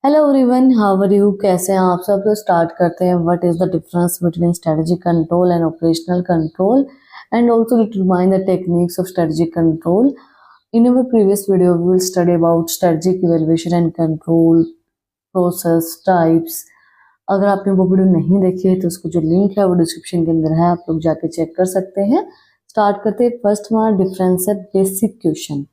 Hello everyone, how are you? कैसे हैं आप सब? तो स्टार्ट करते हैं। What is the difference between strategic control and operational control and also determine the techniques of strategic control. In our previous video, we will study about strategic evaluation and control, process, types. अगर आपने वो video नहीं देखी है तो उसको जो link है वो डिस्क्रिप्शन के अंदर है, आप लोग जाके चेक कर सकते हैं. स्टार्ट करते हैं. फर्स्ट हमारा डिफरेंस है basic question.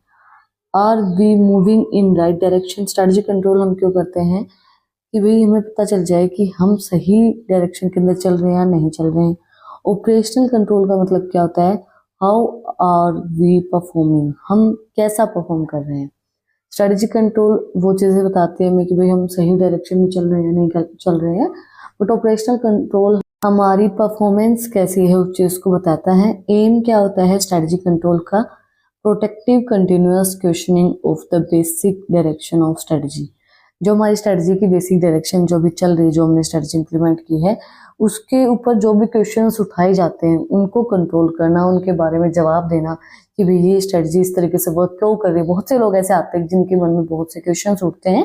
Are we moving in right direction? Strategic control हम क्यों करते हैं कि भाई हमें पता चल जाए कि हम सही डायरेक्शन के अंदर चल रहे हैं या नहीं चल रहे हैं. ऑपरेशनल कंट्रोल का मतलब क्या होता है? How are we performing? हम कैसा परफॉर्म कर रहे हैं. स्ट्रेटजिक कंट्रोल वो चीज़ें बताते हैं हमें कि भाई हम सही डायरेक्शन में चल रहे हैं या नहीं चल रहे हैं. बट ऑपरेशनल कंट्रोल हमारी परफॉर्मेंस कैसी है उस चीज़ को बताता है. एम क्या होता है स्ट्रेटजिक कंट्रोल का? Protective continuous questioning of the basic direction of strategy. जो हमारी स्ट्रेटजी की बेसिक डायरेक्शन जो भी चल रही है, जो हमने स्ट्रेटजी इंप्लीमेंट की है, उसके ऊपर जो भी क्वेश्चंस उठाए जाते हैं उनको कंट्रोल करना, उनके बारे में जवाब देना कि भाई ये स्ट्रेटजी इस तरीके से वर्क क्यों कर रही है. बहुत से लोग ऐसे आते हैं जिनके मन में बहुत से क्वेश्चंस उठते हैं,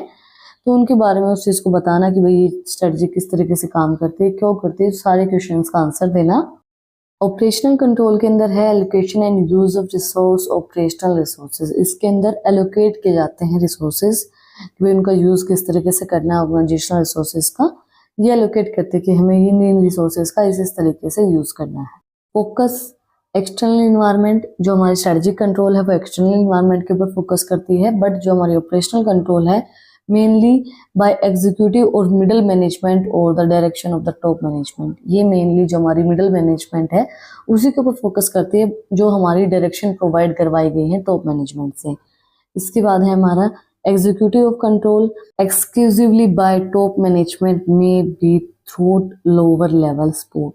तो उनके बारे में उस चीज़ को बताना कि भाई ये स्ट्रेटजी किस तरीके से काम करती है, क्यों करती है, सारे क्वेश्चंस का आंसर देना. ऑपरेशनल कंट्रोल के अंदर है allocation and use of resource. Operational resources, इसके अंदर एलोकेट किए जाते हैं रिसोर्सेज कि भाई उनका यूज किस तरीके से करना है. ऑर्गेनाइजेशनल रिसोर्सेज का ये एलोकेट करते हैं कि हमें इन रिसोर्सेज का इस तरीके से यूज करना है. Focus external environment. जो हमारी स्ट्रेटजिक कंट्रोल है वो एक्सटर्नल इन्वायरमेंट के ऊपर फोकस करती है, बट जो हमारी ऑपरेशनल कंट्रोल है मेनली बाय एग्जीक्यूटिव और मिडिल मैनेजमेंट और the direction of the top management. ये मेनली जो हमारी मिडिल मैनेजमेंट है उसी के ऊपर फोकस करती है, जो हमारी डायरेक्शन प्रोवाइड करवाई गई है टॉप मैनेजमेंट से. इसके बाद है हमारा executive of control. Exclusively by top management may be through lower level support.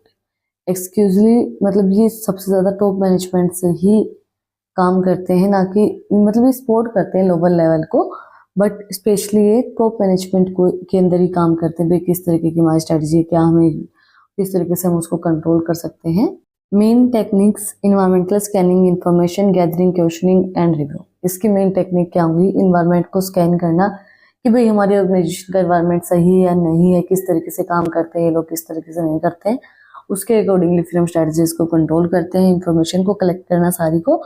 Exclusively मतलब ये सबसे ज़्यादा टॉप मैनेजमेंट से ही काम करते हैं, ना कि मतलब ये सपोर्ट करते हैं लोअर लेवल को, बट स्पेशली ये टॉप मैनेजमेंट को के अंदर ही काम करते हैं. भाई किस तरीके की हमारी स्ट्रेटजी है, क्या हमें किस तरीके से हम उसको कंट्रोल कर सकते हैं. Main techniques environmental scanning, information gathering, questioning and review. इसकी मेन टेक्निक क्या होंगी? इन्वायरमेंट को स्कैन करना कि भाई हमारी ऑर्गेनाइजेशन का इन्वायरमेंट सही है या नहीं है, किस तरीके से काम करते हैं ये लोग, किस तरीके से नहीं करते हैं. उसके अकॉर्डिंगली फिर हम स्ट्रेटजीज को कंट्रोल करते हैं. इंफॉर्मेशन को कलेक्ट करना सारी को,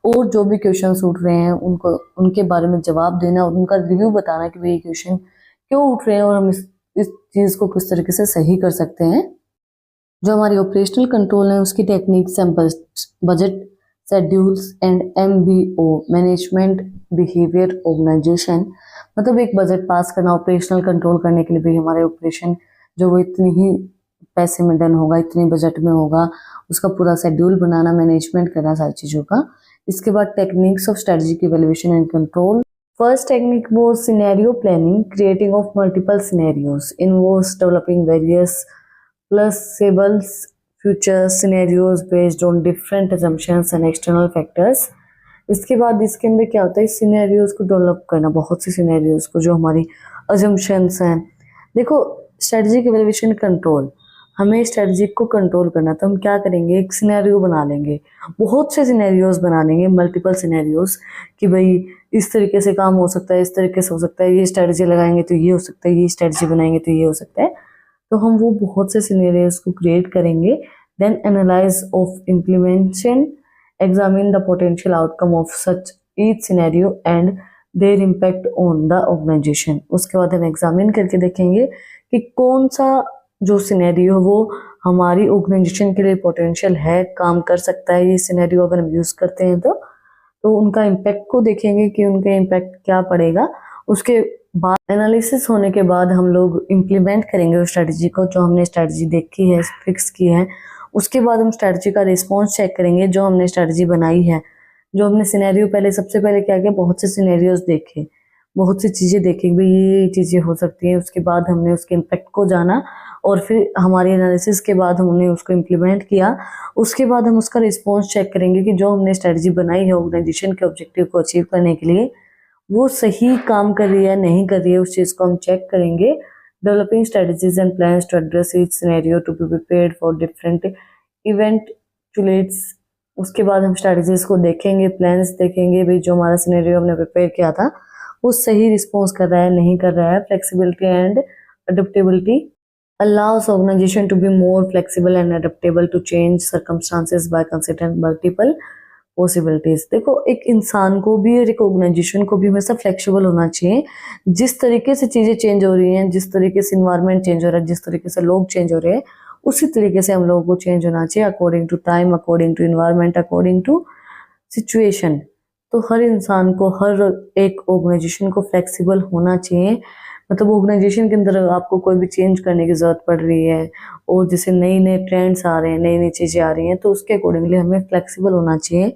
और जो भी क्वेश्चन उठ रहे हैं उनको उनके बारे में जवाब देना और उनका रिव्यू बताना कि भाई ये क्वेश्चन क्यों उठ रहे हैं और हम इस चीज़ को किस तरीके से सही कर सकते हैं. जो हमारी ऑपरेशनल कंट्रोल है उसकी टेक्निक्स हैं budget, schedules and MBO, management behaviour organization. मतलब एक बजट पास करना ऑपरेशनल कंट्रोल करने के लिए, भी हमारे ऑपरेशन जो वो इतनी ही पैसे में डन होगा, इतनी बजट में होगा, उसका पूरा शेड्यूल बनाना, मैनेजमेंट करना सारी चीज़ों का. इसके बाद techniques of strategic evaluation and control. First technique वो scenario planning. Creating of multiple scenarios involves developing various plausibles future scenarios based on different assumptions and external factors. इसके बाद इसके अंदर क्या होता है? सिनेरियोज को डेवलप करना, बहुत सी सिनेरियोज को जो हमारी assumptions हैं. देखो स्ट्रेटजिक इवैल्यूएशन कंट्रोल, हमें स्ट्रेटजी को कंट्रोल करना, तो हम क्या करेंगे? एक सिनेरियो बना लेंगे, बहुत से सिनेरियोज बना लेंगे, मल्टीपल सिनेरियोज कि भाई इस तरीके से काम हो सकता है, इस तरीके से हो सकता है, ये स्ट्रेटजी लगाएंगे तो ये हो सकता है, ये स्ट्रेटजी बनाएंगे तो ये हो सकता है. तो हम वो बहुत से सिनेरियोज को क्रिएट करेंगे. Then analyse of implementation, examine the potential outcome of such each scenario and their impact on the organization. उसके बाद हम एग्जामिन करके देखेंगे कि कौन सा जो सिनेरियो वो हमारी ऑर्गेनाइजेशन के लिए पोटेंशियल है, काम कर सकता है ये सिनेरियो अगर हम यूज़ करते हैं तो उनका इम्पैक्ट को देखेंगे कि उनका इम्पैक्ट क्या पड़ेगा. उसके बाद एनालिसिस होने के बाद हम लोग इम्प्लीमेंट करेंगे उस स्ट्रेटजी को, जो हमने स्ट्रेटजी देखी है, फिक्स की है. उसके बाद हम स्ट्रेटजी का रिस्पॉन्स चेक करेंगे, जो हमने स्ट्रेटजी बनाई है, जो हमने सिनेरियो पहले सबसे पहले क्या किया, बहुत से सिनेरियोज देखे, बहुत सी चीज़ें देखी, भाई ये चीज़ें हो सकती हैं. उसके बाद हमने उसके इम्पैक्ट को जाना और फिर हमारी एनालिसिस के बाद हमने उसको इम्प्लीमेंट किया. उसके बाद हम उसका रिस्पॉन्स चेक करेंगे कि जो हमने स्ट्रेटजी बनाई है ऑर्गेनाइजेशन के ऑब्जेक्टिव को अचीव करने के लिए, वो सही काम कर रही है नहीं कर रही है, उस चीज़ को हम चेक करेंगे. Developing strategies and plans to address each scenario to be prepared for different eventuates. उसके बाद हम स्ट्रेटजीज को देखेंगे, प्लान्स देखेंगे, भाई जो हमारा सिनेरियो हमने प्रिपेयर किया था वो सही रिस्पॉन्स कर रहा है नहीं कर रहा है। Flexibility and adaptability allows organization to be more flexible and adaptable to change circumstances by considering multiple possibilities। देखो एक इंसान को भी और एक ऑर्गेनाइजेशन को भी हमेशा फ्लेक्सिबल होना चाहिए। जिस तरीके से चीज़ें चेंज हो रही हैं, जिस तरीके से इन्वायरमेंट चेंज हो रहा है, जिस तरीके से लोग चेंज हो रहे हैं, उसी तरीके से हम लोगों को चेंज होना चाहिए according to time, according to environment, according to situation. तो हर इंसान को, हर एक ऑर्गेनाइजेशन को फ्लेक्सिबल होना चाहिए। मतलब ऑर्गेनाइजेशन के अंदर आपको कोई भी चेंज करने की ज़रूरत पड़ रही है और जैसे नई नई ट्रेंड्स आ रहे हैं, नई नई चीज़ें आ रही हैं, तो उसके अकॉर्डिंगली हमें फ्लेक्सिबल होना चाहिए,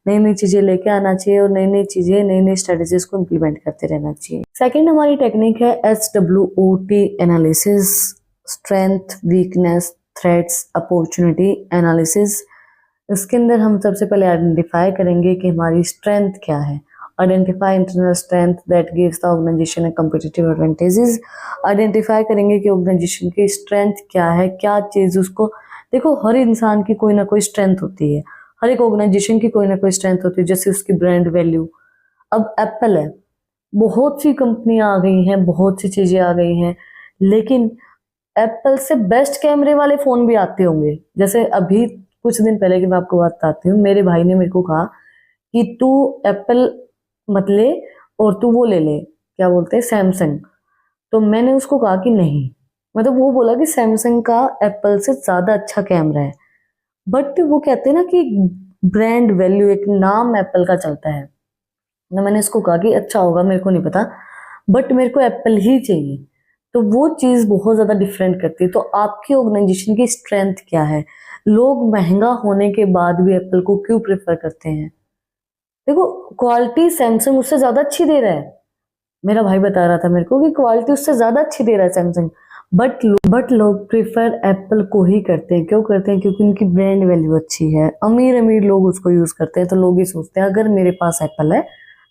नई नई चीज़ें लेके आना चाहिए और नई नई चीज़ें, नई नई स्ट्रेटजीज को इम्प्लीमेंट करते रहना चाहिए। सेकेंड हमारी टेक्निक है SWOT analysis, strength, weakness, threats, opportunity analysis. इसके अंदर हम सबसे पहले आइडेंटिफाई करेंगे कि हमारी स्ट्रेंथ क्या है। Identify internal strength that gives the organization competitive advantages. Identify करेंगे कि ऑर्गेनाइजेशन की स्ट्रेंथ क्या है, क्या चीज़ उसको। देखो हर इंसान की कोई ना कोई स्ट्रेंथ होती है, हर एक ऑर्गेनाइजेशन की कोई ना कोई स्ट्रेंथ होती है, जैसे उसकी ब्रांड वैल्यू। अब एप्पल है, बहुत सी कंपनियां आ गई हैं, बहुत सी चीज़ें आ गई हैं, लेकिन एप्पल से बेस्ट कैमरे वाले फ़ोन भी आते होंगे। जैसे अभी कुछ दिन पहले की मैं आपको बात बताती हूँ, मेरे भाई ने मेरे को कहा कि तू एप्पल मत ले और तू वो ले ले, क्या बोलते हैं, सैमसंग। तो मैंने उसको कहा कि नहीं, मतलब वो बोला कि सैमसंग का एप्पल से ज़्यादा अच्छा कैमरा है, बट वो कहते हैं ना कि ब्रांड वैल्यू, एक नाम एप्पल का चलता है ना। मैंने इसको कहा कि अच्छा होगा, मेरे को नहीं पता, बट मेरे को एप्पल ही चाहिए। तो वो चीज़ बहुत ज़्यादा डिफरेंट करती है। तो आपकी ऑर्गेनाइजेशन की स्ट्रेंथ क्या है? लोग महंगा होने के बाद भी एप्पल को क्यों प्रेफर करते हैं? देखो क्वालिटी सैमसंग उससे ज़्यादा अच्छी दे रहा है। मेरा भाई बता रहा था मेरे को कि क्वालिटी उससे ज़्यादा अच्छी दे रहा है सैमसंग, बट लोग प्रेफर एप्पल को ही करते हैं। क्यों करते हैं? क्योंकि उनकी ब्रांड वैल्यू अच्छी है। अमीर अमीर लोग उसको यूज़ करते हैं, तो लोग ही सोचते हैं अगर मेरे पास एप्पल है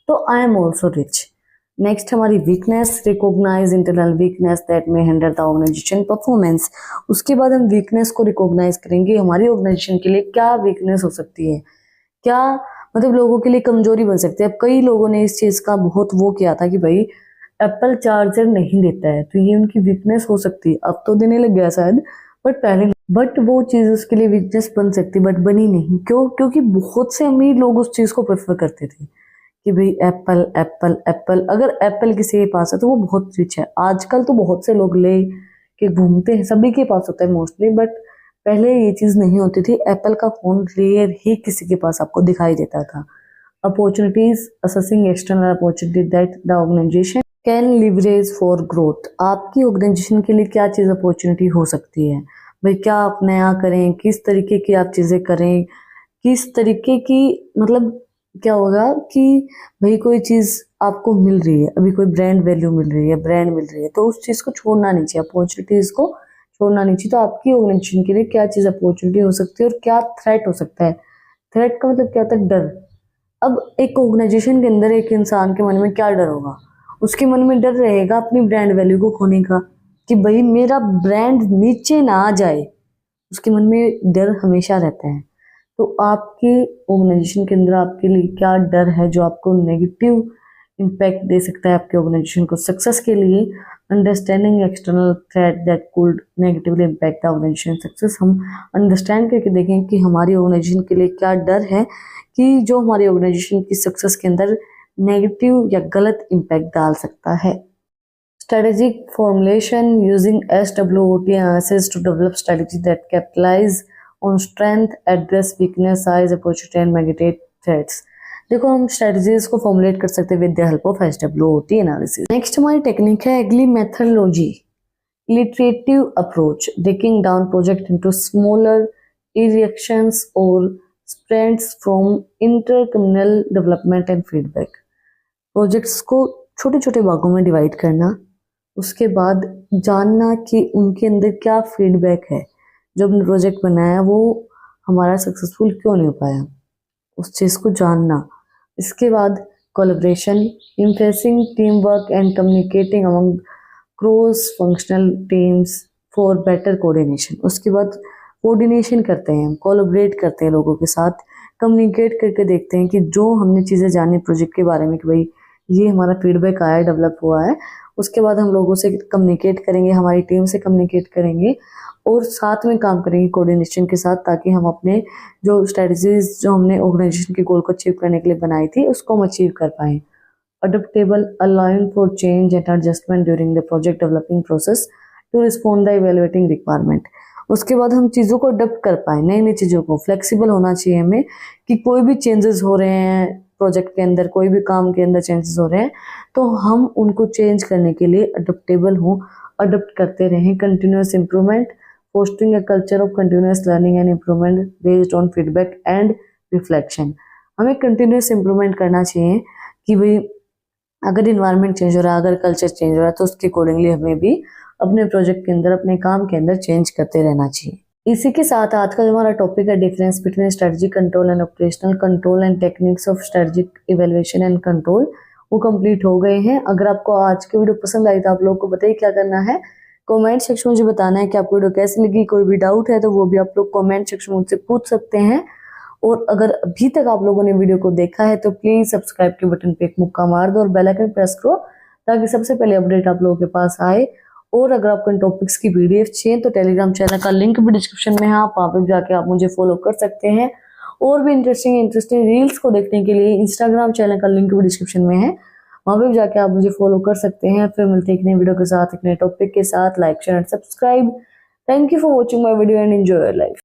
तो I am also rich. Next हमारी weakness, recognize internal weakness that may hinder the organization performance. उसके बाद हम वीकनेस को रिकॉग्नाइज करेंगे, हमारी ऑर्गेनाइजेशन के लिए क्या वीकनेस हो सकती है, क्या मतलब लोगों के लिए कमजोरी बन सकती है। अब कई लोगों ने इस चीज़ का बहुत वो किया था कि भाई एप्पल चार्जर नहीं देता है, तो ये उनकी वीकनेस हो सकती है। अब तो देने लग गया शायद, बट पहले, बट वो चीज़ उसके लिए वीकनेस बन सकती, बट बनी नहीं। क्यों? क्योंकि बहुत से अमीर लोग उस चीज़ को प्रेफर करते थे कि भाई एप्पल एप्पल एप्पल, अगर एप्पल किसी के पास है तो वो बहुत रिच है। आजकल तो बहुत से लोग ले के घूमते हैं, सभी के पास होता है मोस्टली, बट पहले ये चीज़ नहीं होती थी। एप्पल का फ़ोन रेयर ही किसी के पास आपको दिखाई देता था। Opportunities, assessing external opportunity that the organization can leverage for growth. आपकी ऑर्गेनाइजेशन के लिए क्या चीज़ अपॉर्चुनिटी हो सकती है? भाई क्या आप नया करें, किस तरीके की आप चीज़ें करें, किस तरीके की, मतलब क्या होगा कि भाई कोई चीज़ आपको मिल रही है, अभी कोई ब्रांड वैल्यू मिल रही है, ब्रांड मिल रही है, तो उस चीज़ को छोड़ना नहीं चाहिए, अपॉर्चुनिटीज़ को छोड़ना नहीं चाहिए। तो आपकी ऑर्गेनाइजेशन के लिए क्या चीज़ अपॉर्चुनिटी हो सकती है और क्या थ्रेट हो सकता है? थ्रेट का मतलब क्या होता है? डर। अब एक ऑर्गेनाइजेशन के अंदर एक इंसान के मन में क्या डर होगा? उसके मन में डर रहेगा अपनी ब्रांड वैल्यू को खोने का, कि भाई मेरा ब्रांड नीचे ना आ जाए। उसके मन में डर हमेशा रहता है। तो आपके ऑर्गेनाइजेशन के अंदर आपके लिए क्या डर है जो आपको नेगेटिव इम्पैक्ट दे सकता है आपके ऑर्गेनाइजेशन को सक्सेस के लिए? Understanding external threat that could negatively impact the organization success. हम अंडरस्टैंड करके देखें कि हमारी ऑर्गेनाइजेशन के लिए क्या डर है कि जो हमारी ऑर्गेनाइजेशन की सक्सेस के अंदर नेगेटिव या गलत इम्पैक्ट डाल सकता है। Strategic formulation using SWOT analysis to develop strategy that capitalize on strength, address weakness, size, opportunity and mitigate threats। देखो हम स्ट्रेटजीज को फॉर्मुलेट कर सकते हैं with the help of SWOT analysis. Next हमारी टेक्निक है agile methodology, iterative approach, breaking down project into smaller iterations और spreads from intercommunal development and feedback. Projects को छोटे छोटे भागों में डिवाइड करना, उसके बाद जानना कि उनके अंदर क्या फीडबैक है, जो हमने प्रोजेक्ट बनाया वो हमारा सक्सेसफुल क्यों नहीं हो पाया, उस चीज़ को जानना। इसके बाद collaboration, emphasising team work and communicating among cross functional teams for better coordination. उसके बाद कोऑर्डिनेशन करते हैं, कोलैबोरेट करते हैं लोगों के साथ, कम्युनिकेट करके देखते हैं कि जो हमने चीज़ें जानी प्रोजेक्ट के बारे में कि भाई ये हमारा फीडबैक आया, डेवलप हुआ है। उसके बाद हम लोगों से कम्युनिकेट करेंगे, हमारी टीम से कम्युनिकेट करेंगे और साथ में काम करेंगे कोऑर्डिनेशन के साथ, ताकि हम अपने जो स्ट्रेटजीज जो हमने ऑर्गेनाइजेशन के गोल को अचीव करने के लिए बनाई थी उसको हम अचीव कर पाएँ। Adaptable, allowing for change and adjustment during the project developing process to respond the evaluating requirement। उसके बाद हम चीज़ों को अडप्ट कर पाए, नई नई चीज़ों को। फ्लेक्सिबल होना चाहिए हमें कि कोई भी चेंजेस हो रहे हैं प्रोजेक्ट के अंदर, कोई भी काम के अंदर चेंजेस हो रहे हैं तो हम उनको चेंज करने के लिए अडप्टेबल हों, अडप्ट करते रहें। Continuous improvement, fostering a culture of continuous learning and improvement based on feedback and reflection. हमें कंटिन्यूस इम्प्रूवमेंट करना चाहिए कि भाई अगर इन्वायरमेंट चेंज हो रहा है, अगर कल्चर चेंज हो रहा है तो उसके अकॉर्डिंगली हमें भी अपने प्रोजेक्ट के अंदर, अपने काम के अंदर चेंज करते रहना चाहिए। इसी के साथ आज का जो हमारा टॉपिक है difference between strategic control and operational control and techniques of strategic evaluation and control, वो कंप्लीट हो गए हैं। अगर आपको आज की वीडियो पसंद आई तो आप लोगों को बताइए क्या करना है, कमेंट सेक्शन में मुझे बताना है कि आपको वीडियो कैसी लगी। कोई भी डाउट है तो वो भी आप लोग कमेंट सेक्शन में मुझसे पूछ सकते हैं। और अगर अभी तक आप लोगों ने वीडियो को देखा है तो प्लीज सब्सक्राइब के बटन पे एक मुक्का मार दो और बेल आइकन प्रेस करो ताकि सबसे पहले अपडेट आप लोगों के पास आए। और अगर आपको इन टॉपिक्स की पीडीएफ चाहिए तो टेलीग्राम चैनल का लिंक भी डिस्क्रिप्शन में है, आप वहाँ पे जाके आप मुझे फॉलो कर सकते हैं। और भी इंटरेस्टिंग रील्स को देखने के लिए इंस्टाग्राम चैनल का लिंक भी डिस्क्रिप्शन में है, वहाँ पे जाके आप मुझे फॉलो कर सकते हैं। फिर मिलते हैं एक नई वीडियो के साथ, एक नए टॉपिक के साथ। Like share and subscribe. Thank you for watching my video and enjoy your life.